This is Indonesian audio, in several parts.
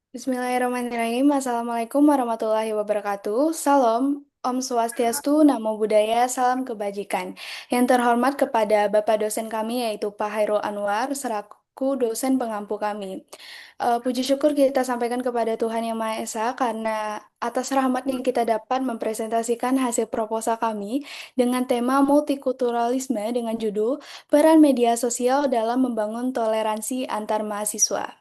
Bismillahirrahmanirrahim. Assalamualaikum warahmatullahi wabarakatuh. Salam, Om Swastiastu, Namo Buddhaya, salam kebajikan. Yang terhormat kepada Bapak dosen kami yaitu Pak Hairul Anwar, selaku dosen pengampu kami. Puji syukur kita sampaikan kepada Tuhan Yang Maha Esa karena atas rahmat yang kita dapat mempresentasikan hasil proposal kami dengan tema multikulturalisme dengan judul Peran Media Sosial dalam Membangun Toleransi Antar Mahasiswa.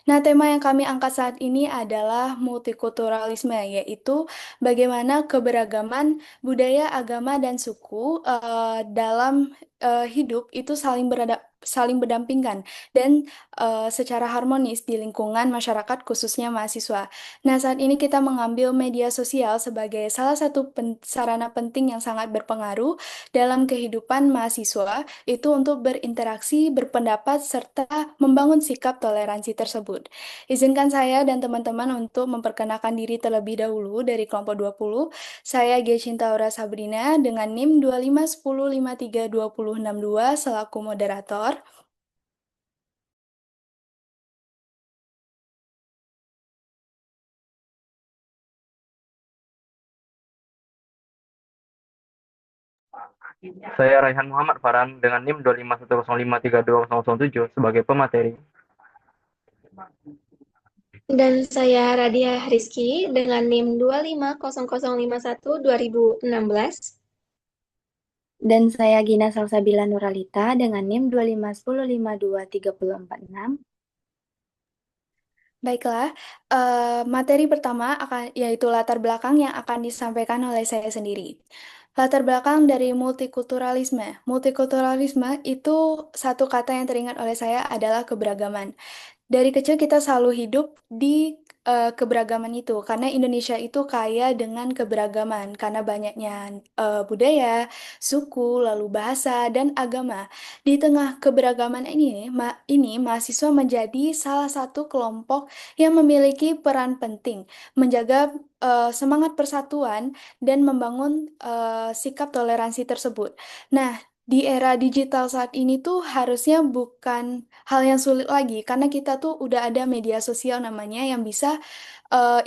Nah, tema yang kami angkat saat ini adalah multikulturalisme, yaitu bagaimana keberagaman budaya, agama, dan suku dalam hidup itu saling berdampingan dan secara harmonis di lingkungan masyarakat, khususnya mahasiswa. Nah, saat ini kita mengambil media sosial sebagai salah satu sarana penting yang sangat berpengaruh dalam kehidupan mahasiswa, itu untuk berinteraksi, berpendapat, serta membangun sikap toleransi tersebut. Izinkan saya dan teman-teman untuk memperkenalkan diri terlebih dahulu dari kelompok 20. Saya Geshinta Aura Sabrina dengan NIM 2510532062 selaku moderator. Saya Raihan Muhammad Farhan dengan NIM 251053207 sebagai pemateri. Dan saya Radia Rizky dengan NIM 250051-2016. Dan saya Gina Salsabila Nuralita dengan NIM 251052346. Baiklah, materi pertama akan yaitu latar belakang yang akan disampaikan oleh saya sendiri. Latar belakang dari multikulturalisme. Multikulturalisme itu satu kata yang teringat oleh saya adalah keberagaman. Dari kecil kita selalu hidup di keberagaman itu, karena Indonesia itu kaya dengan keberagaman, karena banyaknya budaya, suku, lalu bahasa, dan agama. Di tengah keberagaman ini mahasiswa menjadi salah satu kelompok yang memiliki peran penting, menjaga semangat persatuan dan membangun sikap toleransi tersebut. Nah, di era digital saat ini tuh harusnya bukan hal yang sulit lagi karena kita tuh udah ada media sosial namanya yang bisa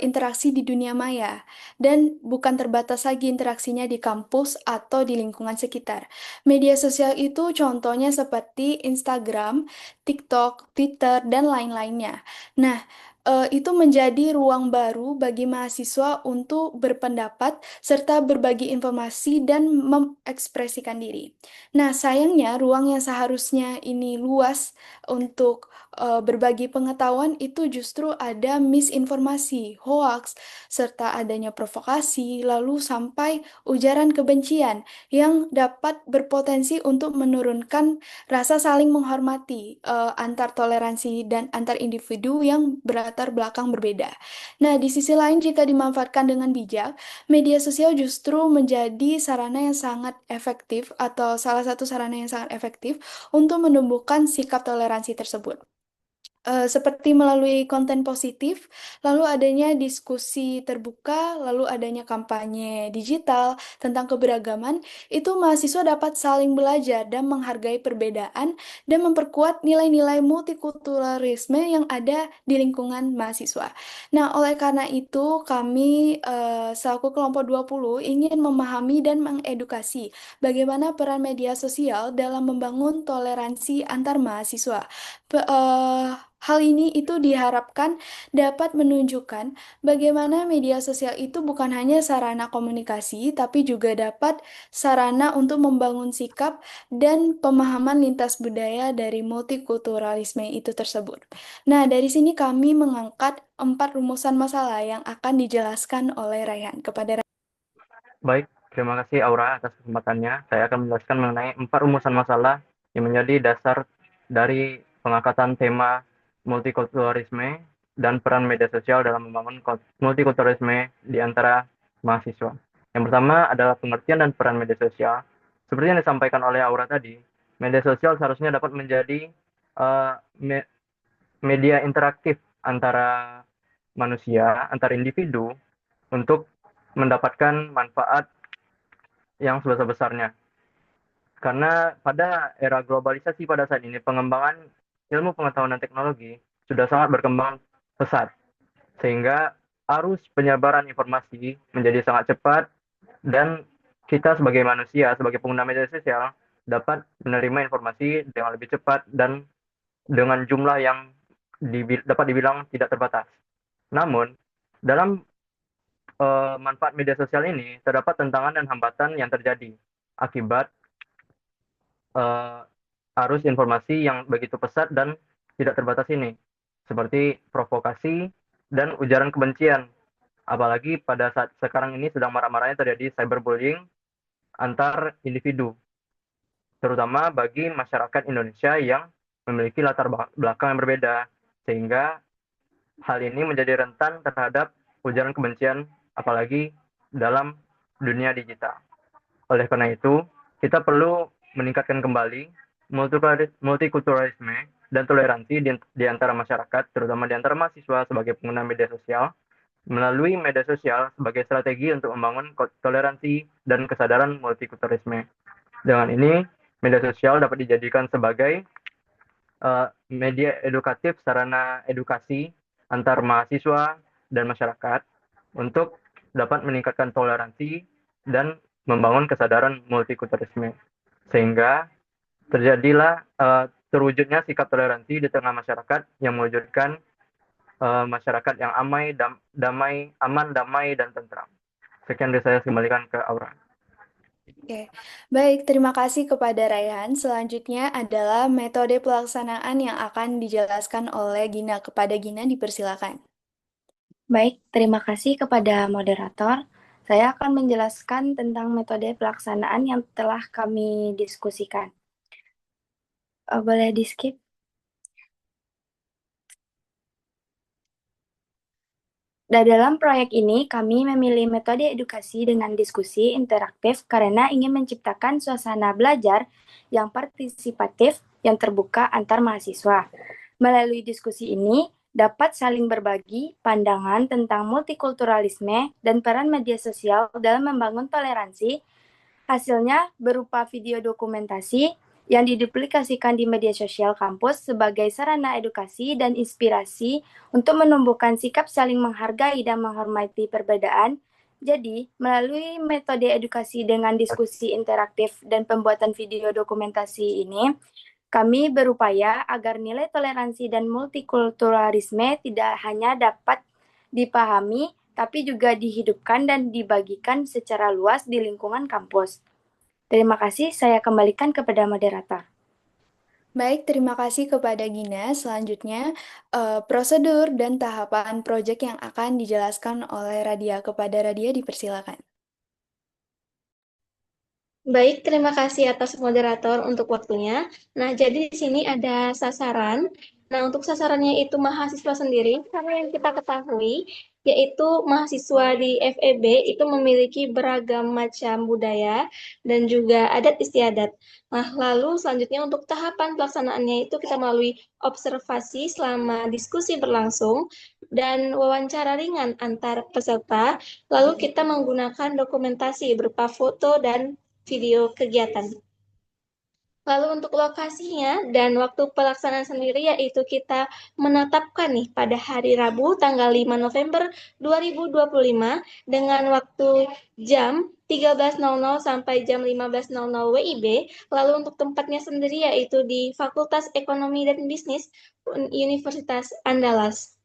interaksi di dunia maya dan bukan terbatas lagi interaksinya di kampus atau di lingkungan sekitar. Media sosial itu contohnya seperti Instagram, TikTok, Twitter, dan lain-lainnya. Nah, itu menjadi ruang baru bagi mahasiswa untuk berpendapat serta berbagi informasi dan mengekspresikan diri. Nah, sayangnya ruang yang seharusnya ini luas untuk berbagi pengetahuan itu justru ada misinformasi, hoaks, serta adanya provokasi, lalu sampai ujaran kebencian yang dapat berpotensi untuk menurunkan rasa saling menghormati antar toleransi dan antar individu yang berlatar belakang berbeda. Nah, di sisi lain jika dimanfaatkan dengan bijak, media sosial justru menjadi sarana yang sangat efektif atau salah satu sarana yang sangat efektif untuk menumbuhkan sikap toleransi tersebut. Seperti melalui konten positif, lalu adanya diskusi terbuka, lalu adanya kampanye digital tentang keberagaman, itu mahasiswa dapat saling belajar dan menghargai perbedaan dan memperkuat nilai-nilai multikulturalisme yang ada di lingkungan mahasiswa. Nah, oleh karena itu, kami selaku kelompok 20 ingin memahami dan mengedukasi bagaimana peran media sosial dalam membangun toleransi antar mahasiswa. Hal ini itu diharapkan dapat menunjukkan bagaimana media sosial itu bukan hanya sarana komunikasi, tapi juga dapat sarana untuk membangun sikap dan pemahaman lintas budaya dari multikulturalisme itu tersebut. Nah, dari sini kami mengangkat 4 rumusan masalah yang akan dijelaskan oleh Raihan kepada Baik, terima kasih Aura atas kesempatannya. Saya akan menjelaskan mengenai 4 rumusan masalah yang menjadi dasar dari pengangkatan tema multikulturalisme dan peran media sosial dalam membangun multikulturalisme di antara mahasiswa. Yang pertama adalah pengertian dan peran media sosial. Seperti yang disampaikan oleh Aura tadi, media sosial seharusnya dapat menjadi uh, me- media interaktif antara manusia, antar individu untuk mendapatkan manfaat yang sebesar-besarnya. Karena pada era globalisasi pada saat ini, pengembangan ilmu pengetahuan dan teknologi sudah sangat berkembang pesat. sehingga arus penyebaran informasi menjadi sangat cepat dan kita sebagai manusia, sebagai pengguna media sosial dapat menerima informasi dengan lebih cepat dan dengan jumlah yang dapat dibilang tidak terbatas. Namun, dalam manfaat media sosial ini terdapat tantangan dan hambatan yang terjadi akibat uh, arus informasi yang begitu pesat dan tidak terbatas ini, seperti provokasi dan ujaran kebencian. Apalagi pada saat sekarang ini sedang marak-maraknya terjadi cyberbullying antar individu, terutama bagi masyarakat Indonesia yang memiliki latar belakang yang berbeda, sehingga hal ini menjadi rentan terhadap ujaran kebencian, apalagi dalam dunia digital. Oleh karena itu, kita perlu meningkatkan kembali multikulturalisme dan toleransi di antara masyarakat, terutama di antara mahasiswa sebagai pengguna media sosial, melalui media sosial sebagai strategi untuk membangun toleransi dan kesadaran multikulturalisme. Dengan ini, media sosial dapat dijadikan sebagai media edukatif, sarana edukasi antar mahasiswa dan masyarakat untuk dapat meningkatkan toleransi dan membangun kesadaran multikulturalisme, sehingga terjadilah terwujudnya sikap toleransi di tengah masyarakat yang mewujudkan masyarakat yang aman, damai, dan tentram. Sekian dari saya, kembalikan ke Aura. Oke, baik. Terima kasih kepada Raihan. Selanjutnya adalah metode pelaksanaan yang akan dijelaskan oleh Gina. Kepada Gina, dipersilakan. Baik, terima kasih kepada moderator. Saya akan menjelaskan tentang metode pelaksanaan yang telah kami diskusikan. Boleh di-skip? Dalam proyek ini, kami memilih metode edukasi dengan diskusi interaktif karena ingin menciptakan suasana belajar yang partisipatif yang terbuka antar mahasiswa. Melalui diskusi ini, dapat saling berbagi pandangan tentang multikulturalisme dan peran media sosial dalam membangun toleransi. Hasilnya berupa video dokumentasi yang diduplikasikan di media sosial kampus sebagai sarana edukasi dan inspirasi untuk menumbuhkan sikap saling menghargai dan menghormati perbedaan. Jadi, melalui metode edukasi dengan diskusi interaktif dan pembuatan video dokumentasi ini, kami berupaya agar nilai toleransi dan multikulturalisme tidak hanya dapat dipahami, tapi juga dihidupkan dan dibagikan secara luas di lingkungan kampus. Terima kasih, saya kembalikan kepada moderator. Baik, terima kasih kepada Gina. Selanjutnya, prosedur dan tahapan proyek yang akan dijelaskan oleh Radia. Kepada Radia, dipersilakan. Baik, terima kasih atas moderator untuk waktunya. Nah, jadi di sini ada sasaran. Nah, untuk sasarannya itu mahasiswa sendiri, karena yang kita ketahui, yaitu mahasiswa di FEB itu memiliki beragam macam budaya dan juga adat istiadat. Nah, lalu selanjutnya untuk tahapan pelaksanaannya itu kita melalui observasi selama diskusi berlangsung dan wawancara ringan antar peserta, lalu kita menggunakan dokumentasi berupa foto dan video kegiatan. Lalu untuk lokasinya dan waktu pelaksanaan sendiri yaitu kita menetapkan nih pada hari Rabu tanggal 5 November 2025 dengan waktu jam 13.00 sampai jam 15.00 WIB. Lalu untuk tempatnya sendiri yaitu di Fakultas Ekonomi dan Bisnis Universitas Andalas.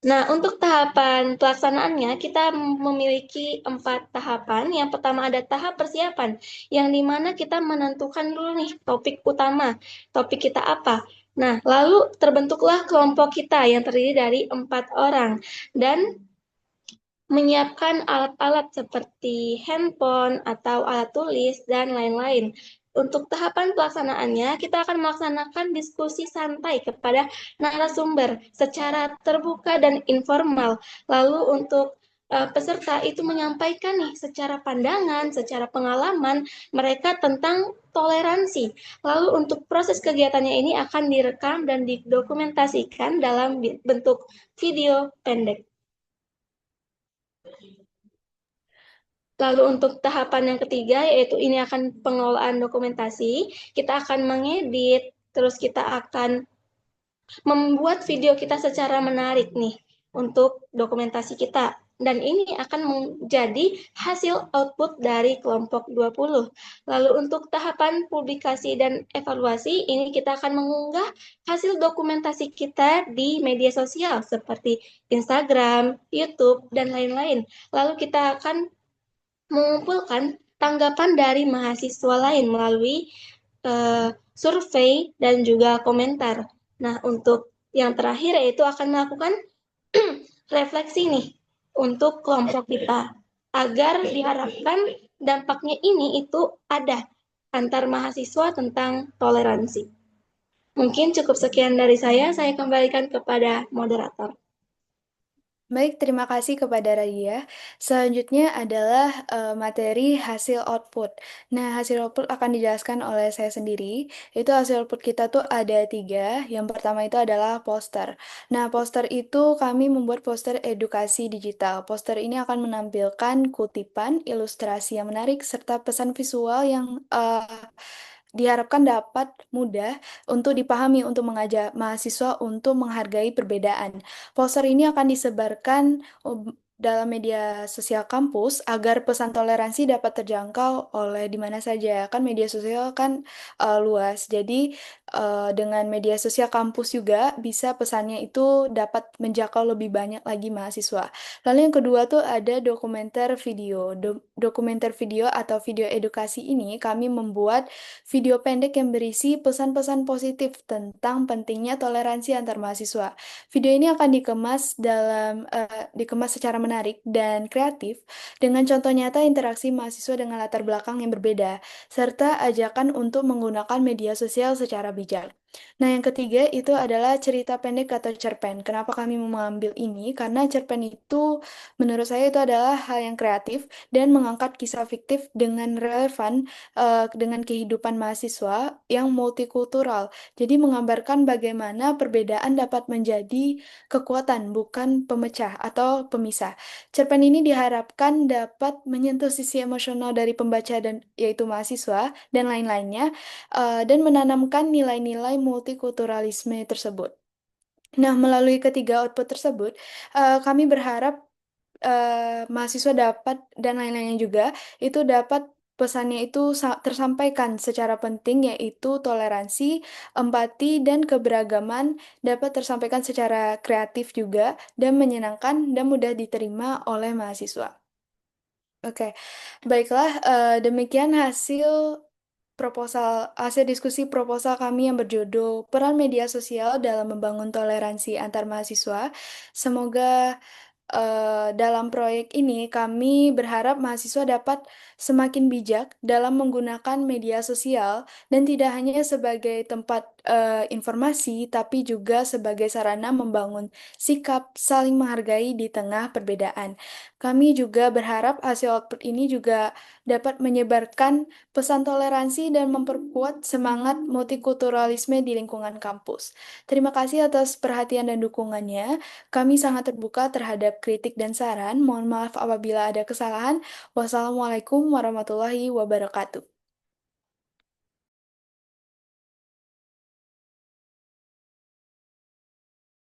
Nah, untuk tahapan pelaksanaannya, kita memiliki 4 tahapan. Yang pertama ada tahap persiapan, yang dimana kita menentukan dulu nih topik utama, topik kita apa. Nah, lalu terbentuklah kelompok kita yang terdiri dari 4 orang, dan menyiapkan alat-alat seperti handphone atau alat tulis, dan lain-lain. Untuk tahapan pelaksanaannya, kita akan melaksanakan diskusi santai kepada narasumber secara terbuka dan informal. Lalu untuk peserta itu menyampaikan nih secara pandangan, secara pengalaman mereka tentang toleransi. Lalu untuk proses kegiatannya ini akan direkam dan didokumentasikan dalam bentuk video pendek. Lalu untuk tahapan yang ketiga, yaitu ini akan pengelolaan dokumentasi, kita akan mengedit, terus kita akan membuat video kita secara menarik nih untuk dokumentasi kita. Dan ini akan menjadi hasil output dari kelompok 20. Lalu untuk tahapan publikasi dan evaluasi, ini kita akan mengunggah hasil dokumentasi kita di media sosial seperti Instagram, YouTube, dan lain-lain. Lalu kita akan mengumpulkan tanggapan dari mahasiswa lain melalui survei dan juga komentar. Nah, untuk yang terakhir yaitu akan melakukan refleksi nih untuk kelompok kita agar diharapkan dampaknya ini itu ada antar mahasiswa tentang toleransi. Mungkin cukup sekian dari saya kembalikan kepada moderator. Baik, terima kasih kepada Radia. Selanjutnya adalah materi hasil output. Nah, hasil output akan dijelaskan oleh saya sendiri. Itu hasil output kita tuh ada 3. Yang pertama itu adalah poster. Nah, poster itu kami membuat poster edukasi digital. Poster ini akan menampilkan kutipan, ilustrasi yang menarik, serta pesan visual yang diharapkan dapat mudah untuk dipahami untuk mengajak mahasiswa untuk menghargai perbedaan. Poster ini akan disebarkan dalam media sosial kampus agar pesan toleransi dapat terjangkau oleh di mana saja. Kan media sosial kan luas. Jadi dengan media sosial kampus juga bisa pesannya itu dapat menjangkau lebih banyak lagi mahasiswa. Lalu yang kedua tuh ada dokumenter video. Dokumenter video atau video edukasi ini kami membuat video pendek yang berisi pesan-pesan positif tentang pentingnya toleransi antar mahasiswa. Video ini akan dikemas secara menarik dan kreatif dengan contoh nyata interaksi mahasiswa dengan latar belakang yang berbeda, serta ajakan untuk menggunakan media sosial secara bijak. Nah, yang ketiga itu adalah cerita pendek atau cerpen. Kenapa kami mengambil ini? Karena cerpen itu menurut saya itu adalah hal yang kreatif dan mengangkat kisah fiktif dengan relevan dengan kehidupan mahasiswa yang multikultural. Jadi menggambarkan bagaimana perbedaan dapat menjadi kekuatan, bukan pemecah atau pemisah. Cerpen ini diharapkan dapat menyentuh sisi emosional dari pembaca dan yaitu mahasiswa dan lain-lainnya dan menanamkan nilai-nilai multikulturalisme tersebut. Nah, melalui ketiga output tersebut, kami berharap mahasiswa dapat dan lain-lainnya juga itu dapat pesannya itu tersampaikan secara penting yaitu toleransi, empati, dan keberagaman dapat tersampaikan secara kreatif juga dan menyenangkan dan mudah diterima oleh mahasiswa. Oke, baiklah demikian hasil diskusi proposal kami yang berjudul Peran Media Sosial dalam Membangun Toleransi Antar Mahasiswa. Semoga dalam proyek ini, kami berharap mahasiswa dapat semakin bijak dalam menggunakan media sosial dan tidak hanya sebagai tempat informasi, tapi juga sebagai sarana membangun sikap saling menghargai di tengah perbedaan. Kami juga berharap hasil output ini juga dapat menyebarkan pesan toleransi dan memperkuat semangat multikulturalisme di lingkungan kampus. Terima kasih atas perhatian dan dukungannya. Kami sangat terbuka terhadap kritik dan saran. Mohon maaf apabila ada kesalahan. Wassalamualaikum warahmatullahi wabarakatuh.